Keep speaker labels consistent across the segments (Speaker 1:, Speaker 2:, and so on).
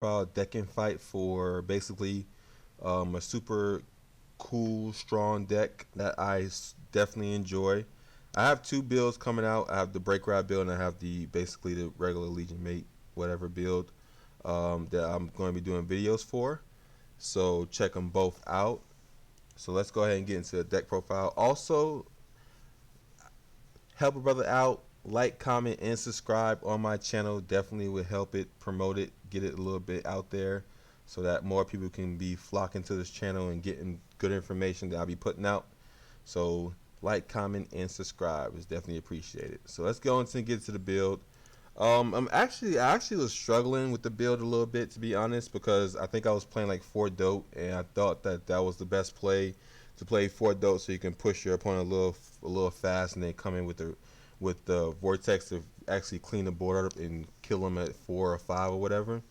Speaker 1: Deck and fight for basically a super cool, strong deck that definitely enjoy. I have two builds coming out. I have the Break Ride build and I have the basically the regular Legion Mate whatever build that I'm going to be doing videos for. So check them both out. So let's go ahead and get into the deck profile. Also, help a brother out. Like, comment, and subscribe on my channel. Definitely would help it, promote it, get it a little bit out there so that more people can be flocking to this channel and getting good information that I'll be putting out. So like, comment, and subscribe is definitely appreciated. So let's go into and get to the build. I actually was struggling with the build a little bit, to be honest, because I think I was playing like 4 dope, and I thought that that was the best play to play 4 dope, so you can push your opponent a little fast, and then come in with the vortex to actually clean the board up and kill them at 4 or 5 or whatever.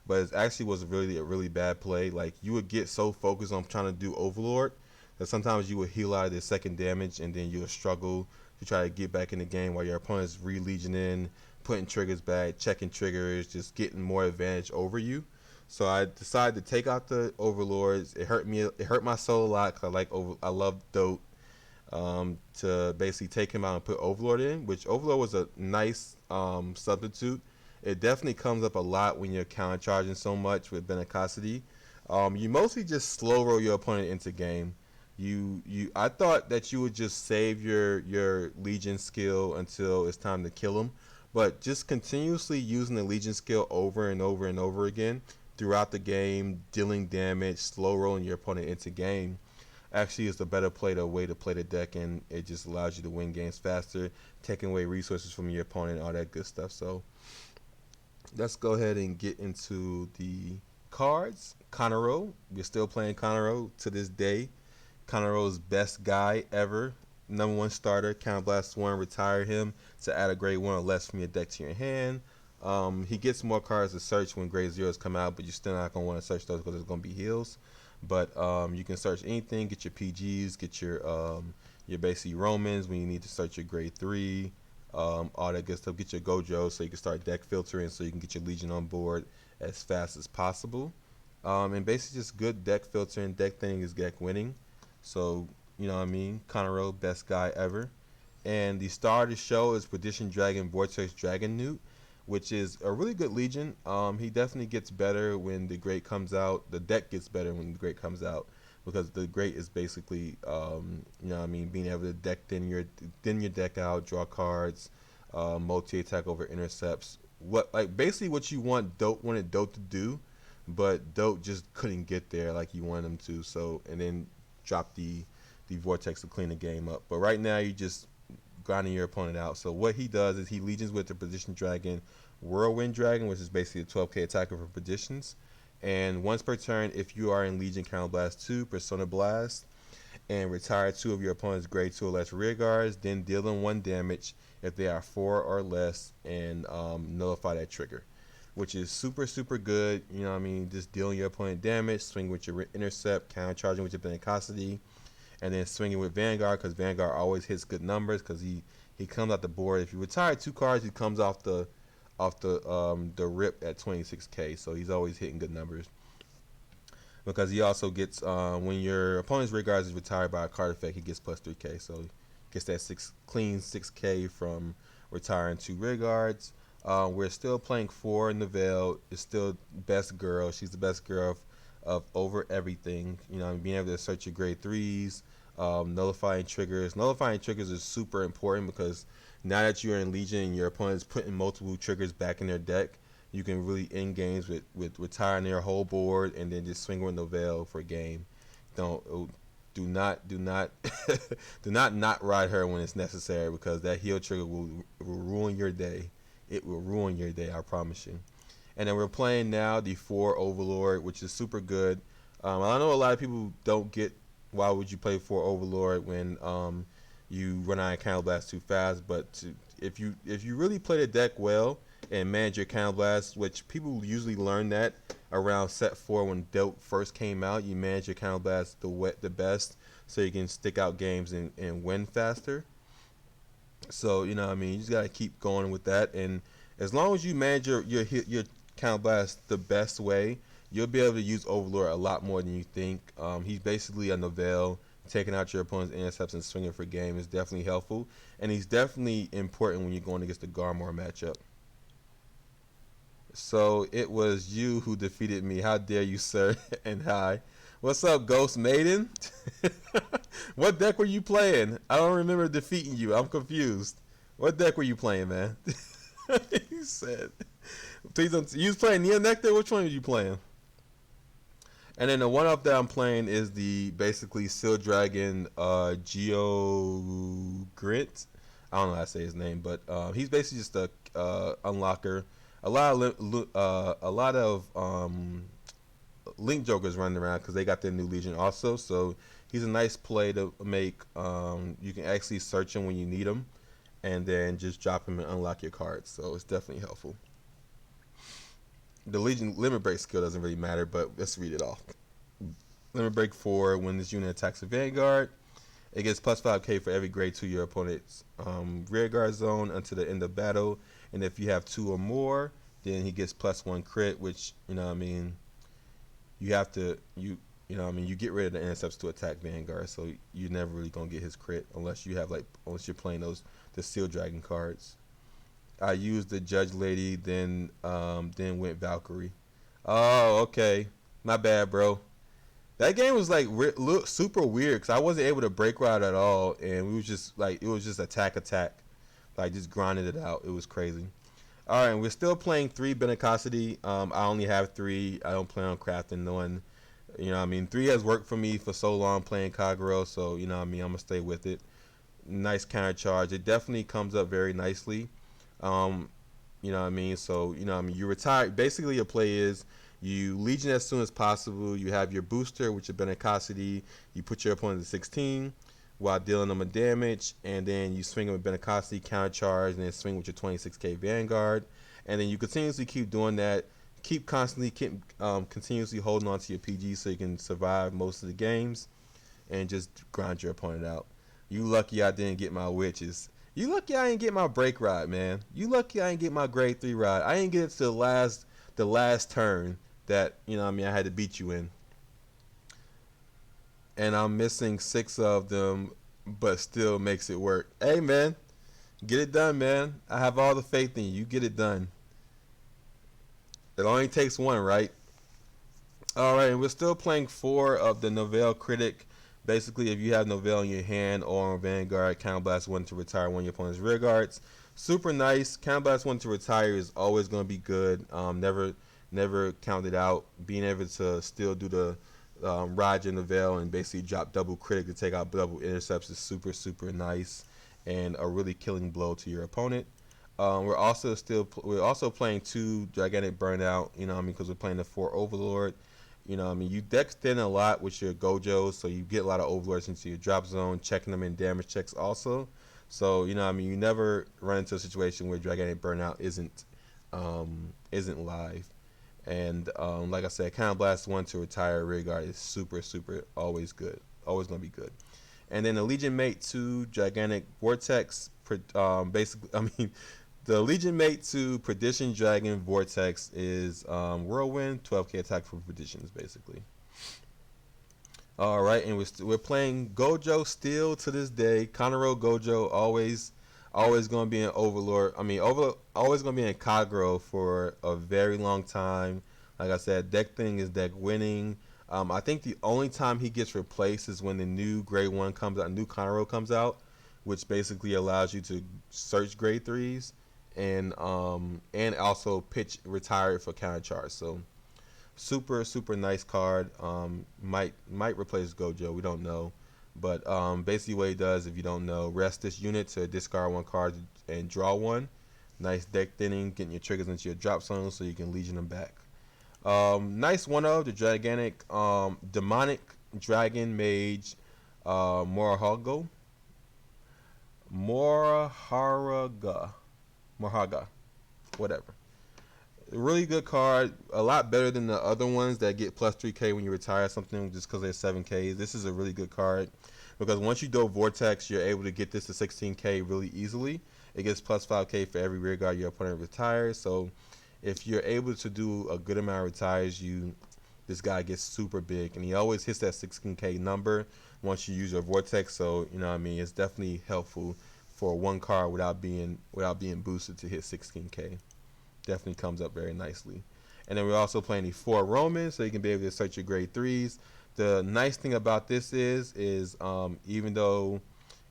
Speaker 1: But it actually was really a really bad play. Like, you would get so focused on trying to do Overlord that sometimes you would heal out of the second damage, and then you would struggle to try to get back in the game while your opponent's re-legioning, putting triggers back, checking triggers, just getting more advantage over you. So I decided to take out the Overlords. It hurt me. It hurt my soul a lot because I love Dote. To basically take him out and put Overlord in, which Overlord was a nice substitute. It definitely comes up a lot when you're counter charging so much with Benacosity. You mostly just slow roll your opponent into game. I thought that you would just save your Legion skill until it's time to kill him, but just continuously using the Legion skill over and over and over again throughout the game, dealing damage, slow rolling your opponent into game, actually is the better way to play the deck, and it just allows you to win games faster, taking away resources from your opponent, all that good stuff. So let's go ahead and get into the cards. Kagero, we're still playing Kagero to this day. Kagero's best guy ever, #1 starter. Counterblast 1, retire him to add a grade 1 or less from your deck to your hand. He gets more cards to search when grade zeros come out, but you're still not going to want to search those because there's going to be heals. But you can search anything, get your PGs, get your basic Romans when you need to search your grade 3, all that good stuff. Get your Gojo so you can start deck filtering so you can get your Legion on board as fast as possible. And basically just good deck filtering. Deck thinning is deck winning. So, you know what I mean? Kagero, best guy ever. And the star of the show is Perdition Dragon Vortex Dragon Newt, which is a really good Legion. He definitely gets better when the Great comes out. The deck gets better when the Great comes out because the Great is basically, you know what I mean, being able to thin your deck out, draw cards, multi attack over intercepts. Basically what you wanted Dope to do, but Dope just couldn't get there like you wanted him to. So and then drop the Vortex to clean the game up. But right now you just grinding your opponent out. So what he does is he legions with the Perdition Dragon, Whirlwind Dragon, which is basically a 12k attacker for Perditions. And once per turn, if you are in Legion, Counterblast 2, Persona Blast, and retire 2 of your opponent's grade 2 or less rear guards, then deal them 1 damage if they are 4 or less, and nullify that trigger. Which is super good, you know what I mean, just dealing your opponent damage, swing with your intercept, counter charging with your Benacosity, and then swinging with Vanguard because Vanguard always hits good numbers because he comes out the board. If you retire 2 cards, he comes off the rip at 26k, so he's always hitting good numbers. Because he also gets when your opponent's rear guard is retired by a card effect, he gets plus 3k, so he gets that clean 6k from retiring 2 rear guards. We're still playing 4 Nouvelle. Is still best girl. She's the best girl of over everything. You know, being able to search your grade 3s, nullifying triggers. Nullifying triggers is super important because now that you're in Legion and your opponent's putting multiple triggers back in their deck, you can really end games with retiring their whole board and then just swing with Nouvelle for a game. Do not do not ride her when it's necessary because that heal trigger will ruin your day. It will ruin your day, I promise you. And then we're playing now the 4 Overlord, which is super good. I know a lot of people don't get why would you play 4 Overlord when you run out of Counterblast too fast, but if you really play the deck well and manage your Counterblast, which people usually learn that around set 4 when Dope first came out, you manage your Counterblast the best so you can stick out games and win faster. So you know what I mean, you just gotta keep going with that, and as long as you manage your Counterblast the best way, you'll be able to use Overlord a lot more than you think. He's basically a nouvelle. Taking out your opponent's intercepts and swinging for game is definitely helpful, and he's definitely important when you're going against the Garmor matchup. So it was you who defeated me. How dare you, sir? And hi. What's up, Ghost Maiden? What deck were you playing? I don't remember defeating you. I'm confused. What deck were you playing, man? He said. Please don't. You was playing Neo Nectar? Which one were you playing? And then the one up that I'm playing is the basically Seal Dragon Geo Grit. I don't know how to say his name, but he's basically just a unlocker. A lot of Link Jokers running around because they got their new Legion also. So he's a nice play to make. You can actually search him when you need him, and then just drop him and unlock your cards. So it's definitely helpful. The Legion Limit Break skill doesn't really matter, but let's read it off. Limit Break 4, when this unit attacks a Vanguard, it gets plus 5k for every grade 2 your opponent's rear guard zone until the end of battle. And if you have 2 or more, then he gets plus 1 crit, which, you know what I mean, you have to, you know what I mean, you get rid of the intercepts to attack Vanguard, so you're never really going to get his crit unless you have, like, unless you're playing the Steel Dragon cards. I used the Judge Lady, then went Valkyrie. Oh, okay. My bad, bro. That game was like super weird because I wasn't able to break ride at all, and we was just like it was just attack, like just grinding it out. It was crazy. All right, and we're still playing 3 Benacosity. I only have 3. I don't plan on crafting one. You know what I mean? 3 has worked for me for so long playing Kagero, so you know what I mean. I'm gonna stay with it. Nice counter charge. It definitely comes up very nicely. You know what I mean? So, you know what I mean? You retire. Basically, your play is you Legion as soon as possible. You have your booster, which is Benacosity. You put your opponent to 16 while dealing them a damage. And then you swing them with Benacosity, counter charge, and then swing with your 26k Vanguard. And then you continuously keep doing that. Keep continuously holding on to your PG so you can survive most of the games. And just grind your opponent out. You lucky I didn't get my witches. You lucky I ain't get my break ride, man. You lucky I ain't get my grade 3 ride. I ain't get it to the last turn that, you know what I mean, I had to beat you in. And I'm missing 6 of them, but still makes it work. Hey, man, get it done, man. I have all the faith in you. You get it done. It only takes 1, right? All right, and we're still playing 4 of the Nouvelle Critic. Basically, if you have Nouvelle in your hand or on Vanguard, Counterblast 1 to retire one of your opponent's rear guards. Super nice. Counterblast 1 to retire is always going to be good. Never count it out. Being able to still do the ride your Nouvelle and basically drop double critic to take out double intercepts is super, super nice and a really killing blow to your opponent. We're also playing 2 Gigantic Burnout, you know what I mean, because we're playing the 4 Overlord. You know what I mean, you deck thin a lot with your Gojos, so you get a lot of Overlords into your drop zone, checking them in damage checks also. So, you know what I mean, you never run into a situation where Gigantic Burnout isn't live. And like I said, Counterblast 1 to retire rear guard is super, super always good. Always going to be good. And then the Legion Mate 2 Gigantic Vortex, basically, I mean, the Legion Mate 2 Perdition Dragon Vortex is Whirlwind, 12k attack for Perditions, basically. Alright, and we're playing Gojo still to this day. Kagero Gojo, always going to be an Overlord. I mean, always going to be in Kagero for a very long time. Like I said, deck thing is deck winning. I think the only time he gets replaced is when the new grade 1 comes out, new Kagero comes out, which basically allows you to search grade 3s. And also retire it for counter charge. So super, super nice card. Might replace Gojo, we don't know, but basically what he does, if you don't know, rest this unit to discard 1 card and draw 1. Nice deck thinning, getting your triggers into your drop zone so you can Legion them back. Nice one of the gigantic demonic dragon mage Morhaga, whatever. Really good card. A lot better than the other ones that get plus 3k when you retire something just because they're 7k. This is a really good card because once you do Vortex, you're able to get this to 16k really easily. It gets plus 5k for every rear guard your opponent retires. So if you're able to do a good amount of retires, this guy gets super big, and he always hits that 16k number once you use your Vortex. So you know what I mean, it's definitely helpful for one card without being boosted to hit 16k. Definitely comes up very nicely. And then we're also playing the 4 Romans, so you can be able to search your grade 3s. The nice thing about this is even though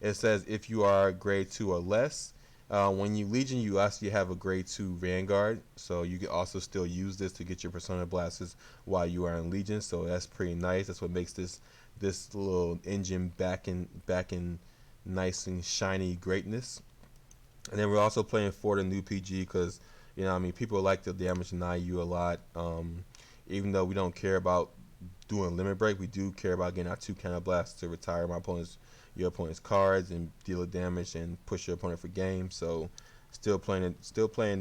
Speaker 1: it says if you are grade 2 or less, when you Legion, you actually have a grade 2 Vanguard, so you can also still use this to get your Persona Blasters while you are in Legion. So that's pretty nice. That's what makes this little engine back in nice and shiny greatness. And then we're also playing for the new PG because you know what I mean, people like to damage deny you a lot. Even though we don't care about doing limit break, we do care about getting our 2 counter blasts to retire your opponent's cards and deal damage and push your opponent for game. So still playing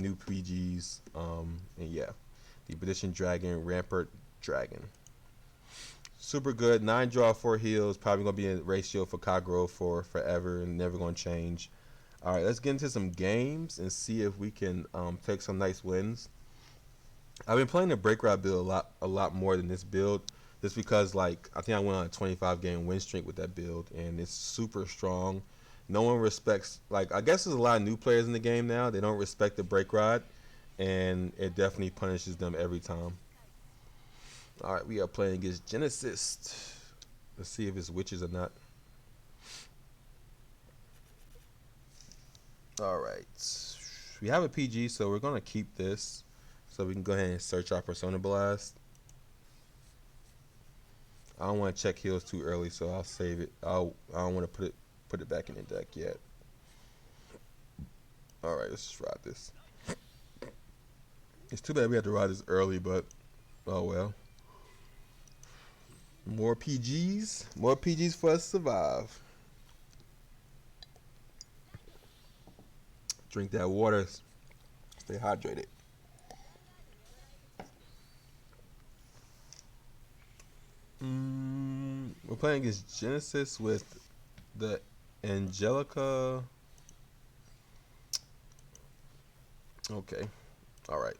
Speaker 1: new PGs. And yeah, the Petition Dragon, Rampart Dragon, super good. 9 draw, 4 heals. Probably gonna be a ratio for Kagero for forever and never gonna change. All right, let's get into some games and see if we can take some nice wins. I've been playing the Break Rod build a lot more than this build, just because like I think I went on a 25 game win streak with that build, and it's super strong. No one respects, like, I guess there's a lot of new players in the game now. They don't respect the Break Rod, and it definitely punishes them every time. All right, we are playing against Genesis. Let's see if it's witches or not. All right, we have a PG, so we're gonna keep this, so we can go ahead and search our Persona Blast. I don't want to check heals too early, so I'll save it. I don't want to put it back in the deck yet. All right, let's just ride this. It's too bad we have to ride this early, but oh well. More PGs for us to survive. Drink that water. Stay hydrated. We're playing against Genesis with the Angelica. Okay. Alright.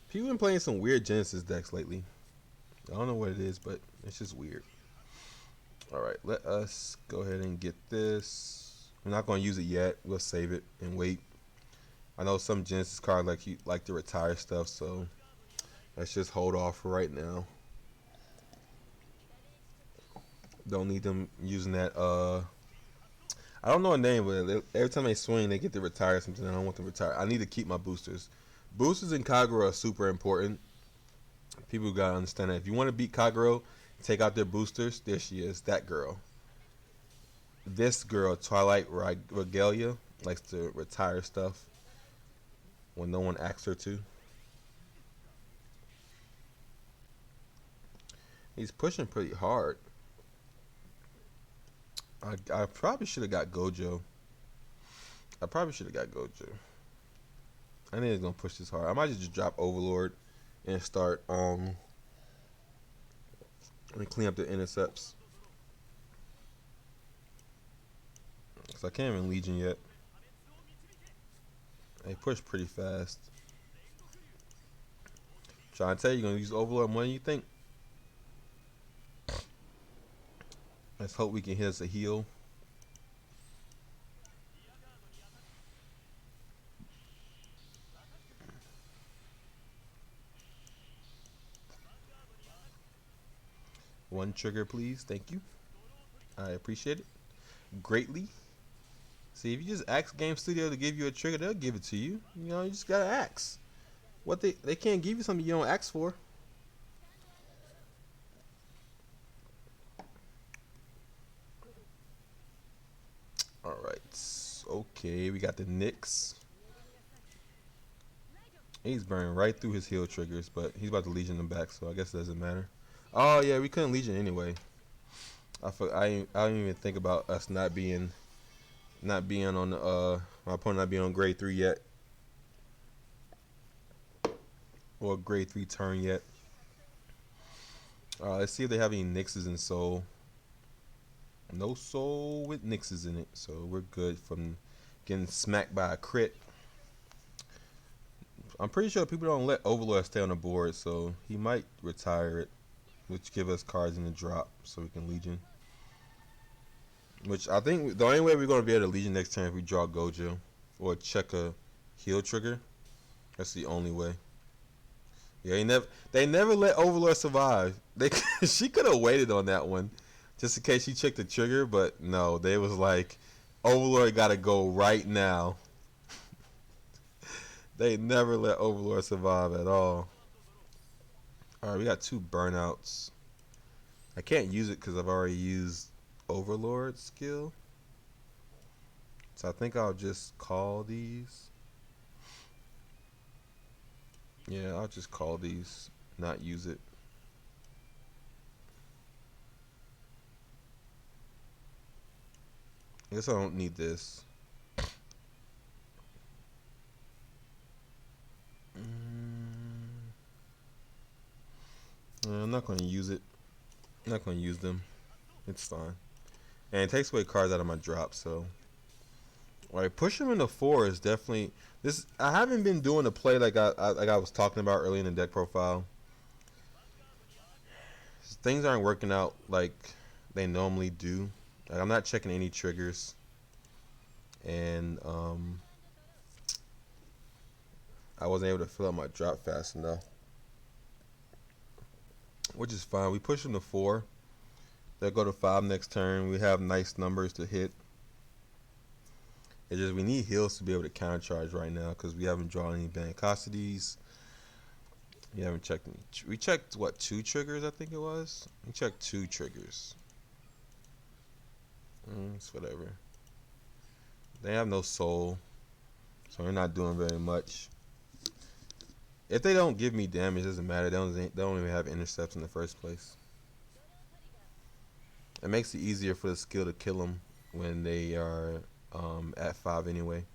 Speaker 1: People been playing some weird Genesis decks lately. I don't know what it is, but it's just weird. Alright, let us go ahead and get this. We're not going to use it yet. We'll save it and wait. I know some Genesis cards like to retire stuff, so let's just hold off for right now. Don't need them using that. I don't know a name, but every time they swing, they get to retire something. I don't want to retire. I need to keep my boosters. Boosters in Kagero are super important. People gotta understand that. If you want to beat Kagero, take out their boosters. There she is, that girl. This girl, Twilight Regalia, likes to retire stuff when no one asks her to. He's pushing pretty hard. I probably should have got Gojo. I think he's gonna push this hard. I might just drop Overlord and start and clean up the intercepts. Cause I can't even Legion yet. They push pretty fast. Trying to tell you, you're gonna use Overlord more than you think. Let's hope we can hit us a heal. One trigger, please. Thank you. I appreciate it greatly. See, if you just ask Game Studio to give you a trigger, they'll give it to you. You know, you just gotta ask. What they can't give you something you don't ask for. All right. Okay, we got the Nyx. He's burning right through his heal triggers, but he's about to Legion them back, so I guess it doesn't matter. Oh yeah, we couldn't Legion anyway. I didn't even think about us not being on the my opponent not being on grade 3 yet, or grade 3 turn yet. Let's see if they have any Nyxes in Soul. No Soul with Nyxes in it, so we're good from getting smacked by a crit. I'm pretty sure people don't let Overlord stay on the board, so he might retire it, which give us cards in the drop so we can Legion. Which I think the only way we're going to be able to Legion next turn if we draw Gojo or check a heal trigger. That's the only way. Yeah, they never let Overlord survive. She could have waited on that one, just in case she checked the trigger. But no, they was like, Overlord got to go right now. They never let Overlord survive at all. All right, we got 2 burnouts. I can't use it because I've already used Overlord skill. So I think I'll just call these. Yeah, I'll just call these, not use it. I guess I don't need this. I'm not going to use it. I'm not going to use them. It's fine. And it takes away cards out of my drop, so. Alright, push them into 4 is definitely this. I haven't been doing a play like I was talking about early in the deck profile. Things aren't working out like they normally do. Like, I'm not checking any triggers, and I wasn't able to fill up my drop fast enough, which is fine. We push them to 4. They'll go to 5 next turn. We have nice numbers to hit. It's just we need heals to be able to countercharge right now because we haven't drawn any Bancosities. We haven't checked any. We checked what, 2 triggers? I think it was. We checked 2 triggers. It's whatever. They have no soul, so they're not doing very much. If they don't give me damage, it doesn't matter. They don't even have intercepts in the first place. It makes it easier for the skill to kill them when they are at 5 anyway.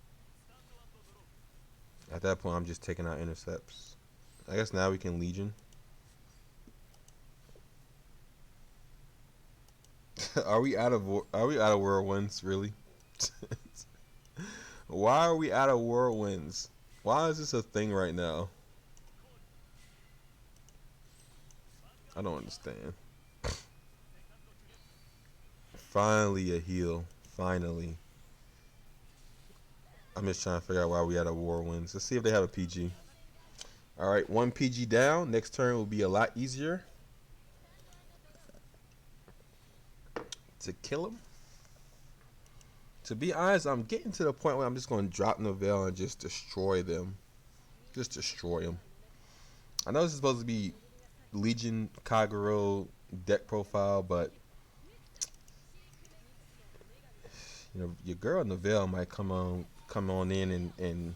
Speaker 1: At that point, I'm just taking out intercepts. I guess now we can Legion. Are we out of whirlwinds, really? Why are we out of whirlwinds? Why is this a thing right now? I don't understand. Finally a heal. Finally. I'm just trying to figure out why we out of whirlwinds. Let's see if they have a PG. Alright, 1 PG down. Next turn will be a lot easier to kill him. To be honest, I'm getting to the point where I'm just going to drop Nouvelle and just destroy them. Just destroy them. I know this is supposed to be Legion Kagero deck profile, but you know, your girl Nouvelle might come on in and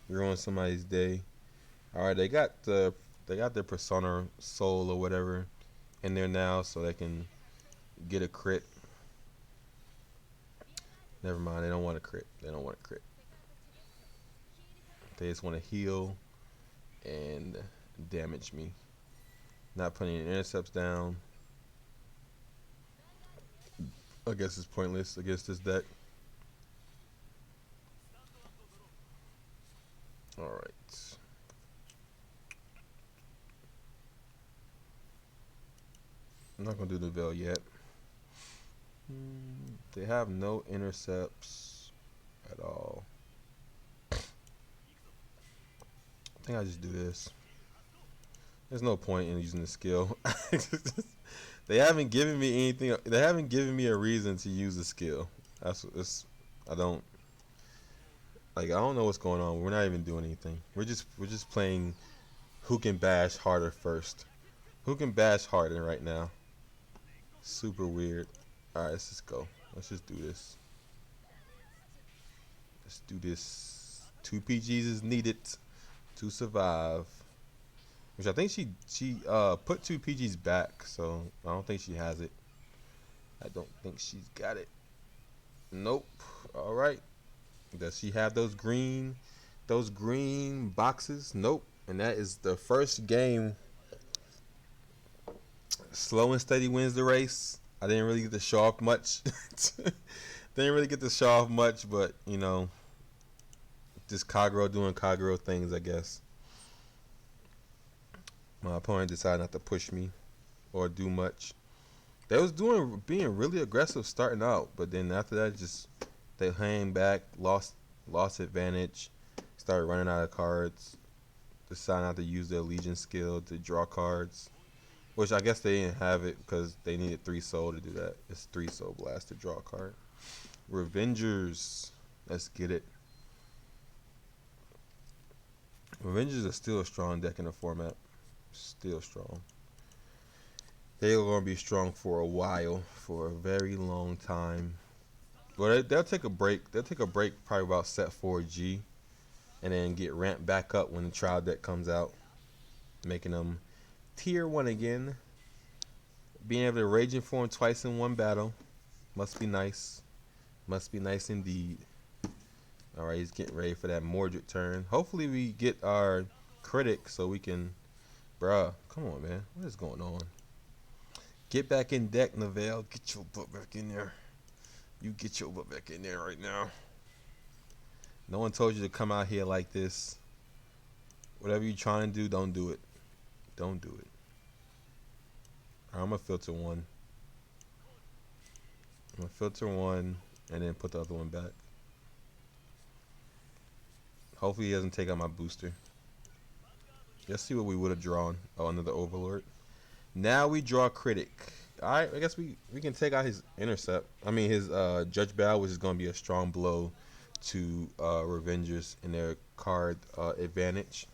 Speaker 1: ruin somebody's day. All right, they got their persona soul or whatever in there now, so they can get a crit. Never mind, they don't want a crit. They don't want a crit. They just want to heal and damage me. Not putting any intercepts down. I guess it's pointless against this deck. Alright. I'm not going to do the veil yet. They have no intercepts at all. I think I just do this. There's no point in using the skill. They haven't given me anything. They haven't given me a reason to use the skill. I don't know what's going on. We're not even doing anything. We're just playing who can bash harder first. Who can bash harder right now? Super weird. Alright, let's just go. Let's just do this. Let's do this. 2 PGs is needed to survive. Which I think she put 2 PGs back, so I don't think she has it. I don't think she's got it. Nope. Alright. Does she have those green boxes? Nope. And that is the first game. Slow and steady wins the race. I didn't really get to show off much. But you know, just Kagero doing Kagero things, I guess. My opponent decided not to push me or do much. They was being really aggressive starting out, but then after that, just they hang back, lost advantage, started running out of cards. Decided not to use their Legion skill to draw cards, which I guess they didn't have it because they needed 3 soul to do that. It's 3 soul blast to draw a card. Revengers, let's get it. Revengers are still a strong deck in the format. Still strong. They're gonna be strong for a while, for a very long time. Well, they'll take a break. They'll take a break probably about set 4G, and then get ramped back up when the trial deck comes out, making them tier 1 again. Being able to Raging Form twice in one battle must be nice. Must be nice indeed. Alright, he's getting ready for that Mordred turn. Hopefully we get our critic so we can... Bruh, come on, man. What is going on? Get back in deck, Nouvelle. Get your butt back in there. You get your butt back in there right now. No one told you to come out here like this. Whatever you're trying to do, don't do it. Don't do it. Right, I'm going to filter one. I'm going to filter one and then put the other one back. Hopefully he doesn't take out my booster. Let's see what we would have drawn. Oh, another Overlord. Now we draw critic. Alright, I guess we can take out his intercept. I mean his Judge Battle, which is going to be a strong blow to Revengers in their card advantage.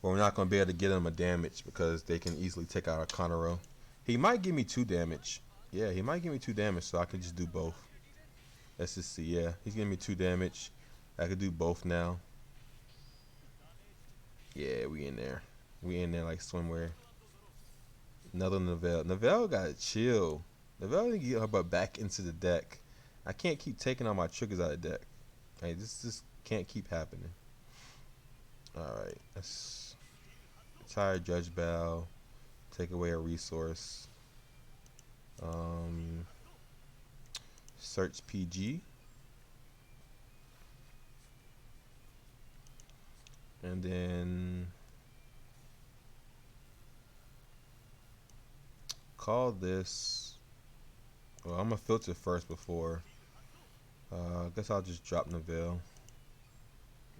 Speaker 1: But we're not going to be able to get him a damage because they can easily take out a Kagero. He might give me 2 damage. Yeah, he might give me 2 damage, so I can just do both. Let's just see. Yeah, he's giving me 2 damage. I could do both now. Yeah, we in there. We in there like swimwear. Another Nouvelle. Nouvelle got chill. Nouvelle need to get her butt back into the deck. I can't keep taking all my triggers out of the deck. Hey, this just can't keep happening. Alright, let's retire Judge Bow. Take away a resource. Search PG. And then call this. Well, I'm gonna filter first before. I guess I'll just drop Nouvelle.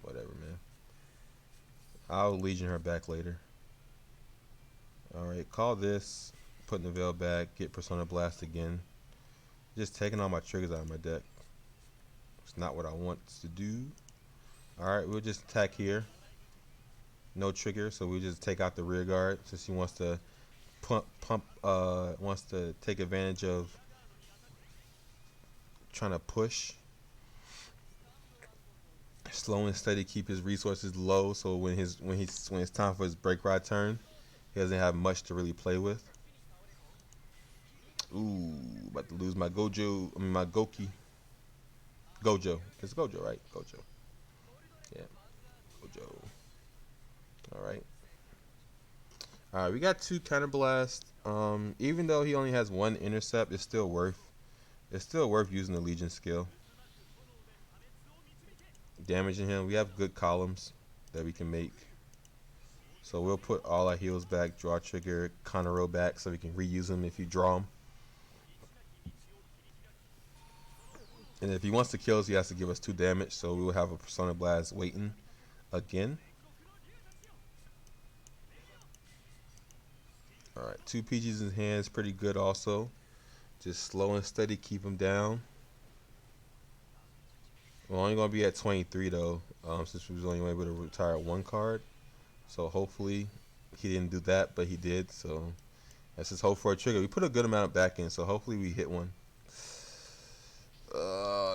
Speaker 1: Whatever, man. I'll Legion her back later. Alright, call this. Put Nouvelle back. Get Persona Blast again. Just taking all my triggers out of my deck. It's not what I want to do. Alright, we'll just attack here. No trigger, so we just take out the rear guard since he wants to wants to take advantage of trying to push. Slow and steady, keep his resources low, so when it's time for his break ride turn, he doesn't have much to really play with. Ooh, about to lose my Gojo. I mean my Goki. Gojo. It's Gojo, right? Gojo. Yeah. Gojo. Alright. Alright, we got 2 counterblast. Even though he only has 1 intercept, it's still worth using the Legion skill. Damaging him. We have good columns that we can make. So we'll put all our heals back, draw trigger, Kagero back so we can reuse them if you draw them. And if he wants to kill us, he has to give us 2 damage, so we will have a Persona Blast waiting again. Alright, 2 PGs in hands, pretty good also. Just slow and steady, keep him down. We're only going to be at 23 though, since we was only able to retire 1 card. So hopefully he didn't do that, but he did. So let's just hope for a trigger. We put a good amount back in, so hopefully we hit one.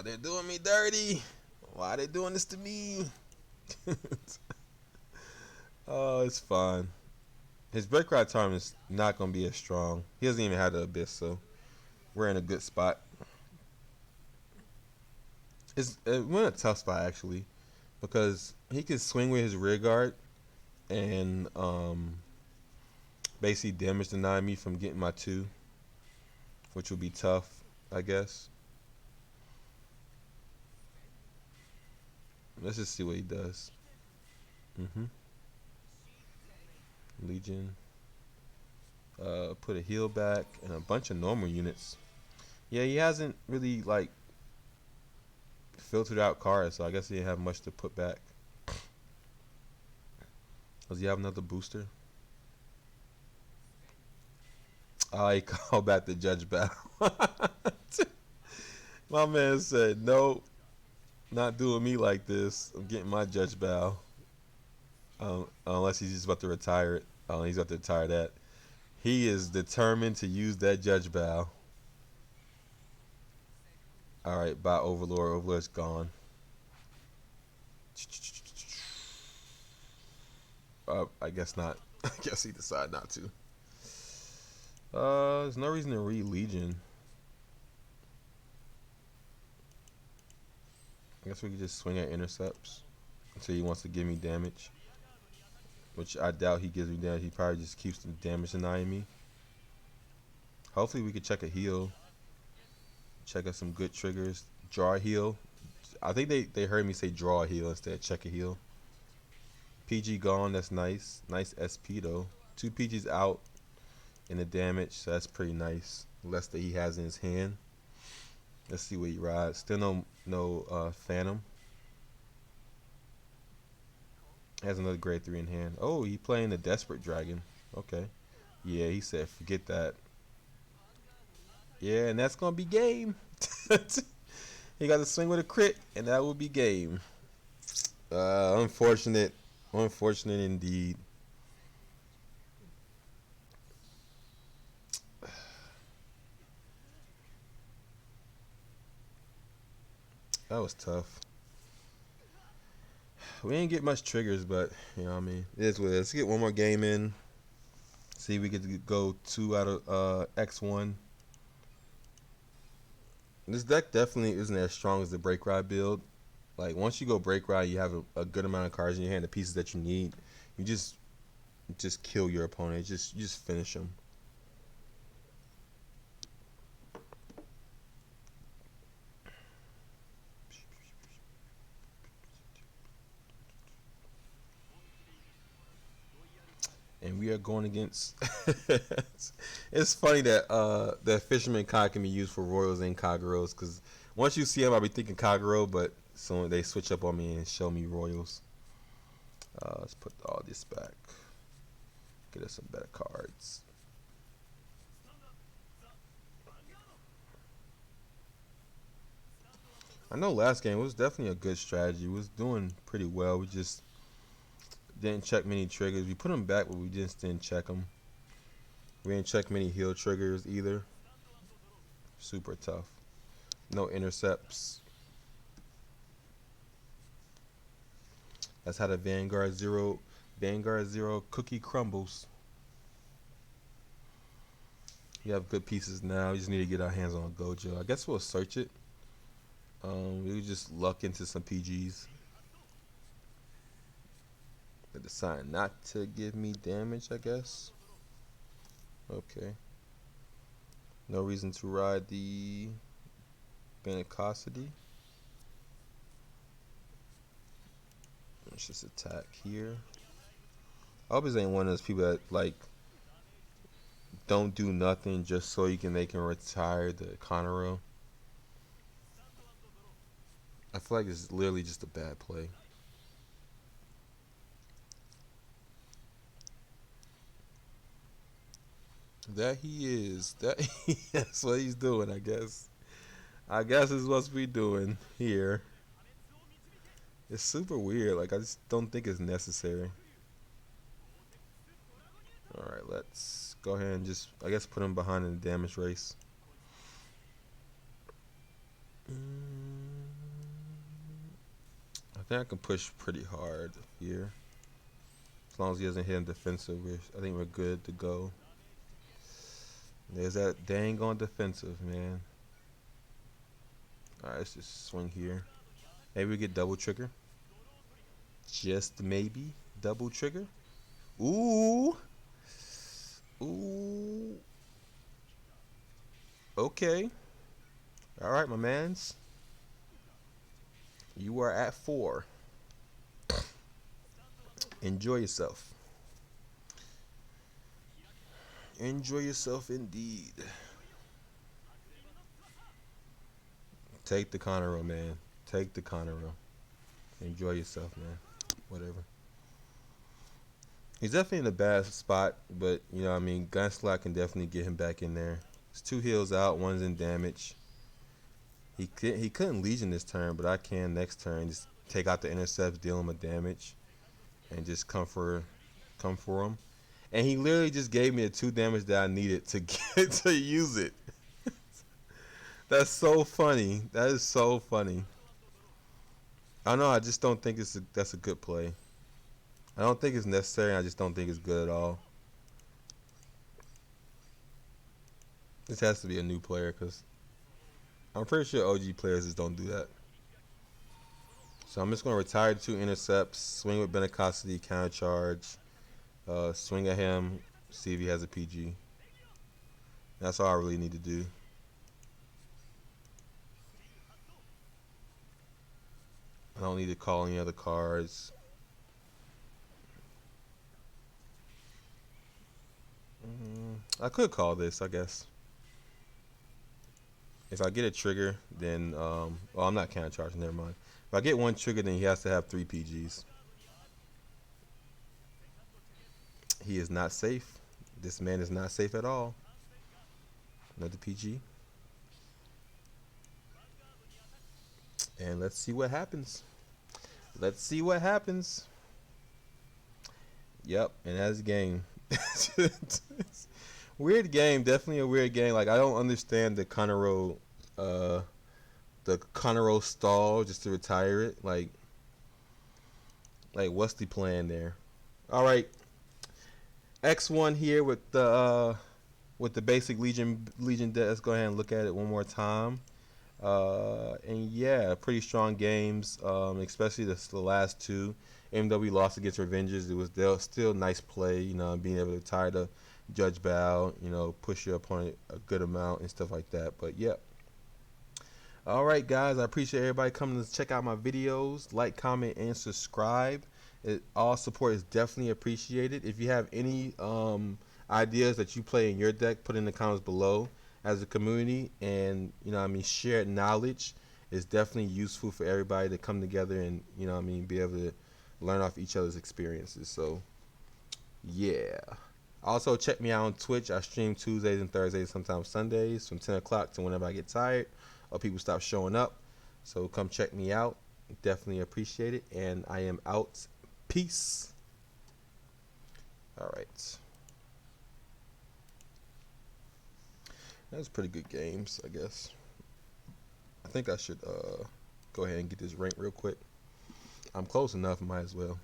Speaker 1: They're doing me dirty. Why are they doing this to me? Oh, it's fine. His break ride time is not going to be as strong. He doesn't even have the Abyss, so we're in a good spot. We're in a tough spot, actually, because he can swing with his rear guard and basically damage deny me from getting my 2, which will be tough, I guess. Let's just see what he does. Legion. Put a heal back and a bunch of normal units. Yeah, he hasn't really like filtered out cards, so I guess he didn't have much to put back. Does he have another booster? Oh, he called back the judge battle. My man said, "Nope, not doing me like this. I'm getting my judge bow." Unless he's just about to retire it. He's about to retire that. He is determined to use that judge bow. All right, bye Overlord. Overlord's gone. I guess not. I guess he decided not to. There's no reason to read Legion. I guess we could just swing at intercepts until he wants to give me damage. Which I doubt he gives me damage. He probably just keeps the damage denying me. Hopefully we could check a heal. Check out some good triggers. Draw a heal. I think they heard me say draw a heal instead of check a heal. PG gone, that's nice. Nice SP though. 2 PGs out in the damage, so that's pretty nice. Less that he has in his hand. Let's see what he rides. Still no Phantom. Has another grade 3 in hand. Oh, he playing the Desperate Dragon. Okay. Yeah, he said forget that. Yeah, and that's gonna be game. He got to swing with a crit, and that will be game. Unfortunate. Unfortunate indeed. That was tough. We didn't get much triggers, but you know what I mean. It is what it is. Let's get one more game in. See if we could go 2 out of X1. This deck definitely isn't as strong as the Break Ride build. Like once you go Break Ride, you have a good amount of cards in your hand, the pieces that you need. You just kill your opponent. You just finish them. And we are going against. It's funny that that fisherman card can be used for royals and Kageros, because once you see him, I'll be thinking Kagero, but so they switch up on me and show me royals. Let's put all this back. Get us some better cards. I know last game was definitely a good strategy. We was doing pretty well. We just didn't check many triggers. We put them back, but we just didn't check them. We didn't check many heal triggers either. Super tough. No intercepts. That's how the Vanguard Zero cookie crumbles. We have good pieces now. We just need to get our hands on a Gojo. I guess we'll search it. We just luck into some PGs. They decide not to give me damage, I guess. Okay. No reason to ride the Benicosity. Let's just attack here. I hope this ain't one of those people that like don't do nothing just so they can retire the Conero. I feel like it's literally just a bad play. That he is. That's what he's doing, I guess. I guess it's what we doing here. It's super weird. Like I just don't think it's necessary. Alright, let's go ahead and just I guess put him behind in the damage race. I think I can push pretty hard here. As long as he doesn't hit him defensive, I think we're good to go. There's that dang on defensive, man. Alright, let's just swing here. Maybe we get double trigger. Just maybe double trigger. Ooh. Ooh. Okay. Alright, my mans. You are at 4. Enjoy yourself. Enjoy yourself indeed. Take the Conero, man. Take the Conero. Enjoy yourself, man. Whatever. He's definitely in a bad spot, but you know what I mean, Gunslot can definitely get him back in there. It's 2 heals out, 1's in damage. He couldn't Legion this turn, but I can next turn. Just take out the intercepts, deal him a damage, and just come for him. And he literally just gave me the 2 damage that I needed to get to use it. That's so funny. That is so funny. I know. I just don't think that's a good play. I don't think it's necessary. I just don't think it's good at all. This has to be a new player because I'm pretty sure OG players just don't do that. So I'm just going to retire 2 intercepts, swing with Benacosity, counter charge, swing at him, see if he has a PG. That's all I really need to do. I don't need to call any other cards. I could call this, I guess. If I get a trigger, then well, I'm not counter charging. Never mind. If I get 1 trigger, then he has to have 3 PGs. He is not safe. This man is not safe at all. Another PG. And let's see what happens. Let's see what happens. Yep, and that's a game. Weird game, definitely a weird game. Like I don't understand the Conero stall just to retire it. Like what's the plan there? All right, X1 here with the basic Legion deck. Let's go ahead and look at it one more time. And yeah, pretty strong games, especially the last 2. Even though we lost against Revengers, it was still nice play, you know, being able to tire the Judge Bow, you know, push your opponent a good amount and stuff like that. But yeah. Alright guys, I appreciate everybody coming to check out my videos. Like, comment, and subscribe. All support is definitely appreciated. If you have any ideas that you play in your deck, put in the comments below. As a community, and you know what I mean, shared knowledge is definitely useful for everybody to come together and you know what I mean, be able to learn off each other's experiences. So yeah, also check me out on Twitch. I stream Tuesdays and Thursdays, sometimes Sundays, from 10 o'clock to whenever I get tired or people stop showing up. So come check me out, definitely appreciate it. And I am out. Peace. All right, that was pretty good games, I guess. I think I should go ahead and get this rank real quick. I'm close enough, might as well.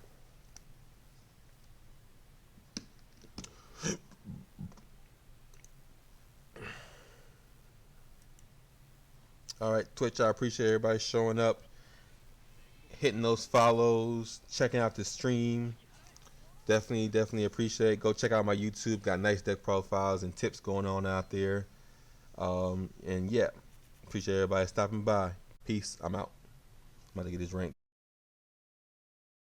Speaker 1: Alright, Twitch, I appreciate everybody showing up, hitting those follows, checking out the stream. Definitely appreciate it. Go check out my YouTube. Got nice deck profiles and tips going on out there. And yeah, appreciate everybody stopping by. Peace. I'm out. I'm about to get this rank.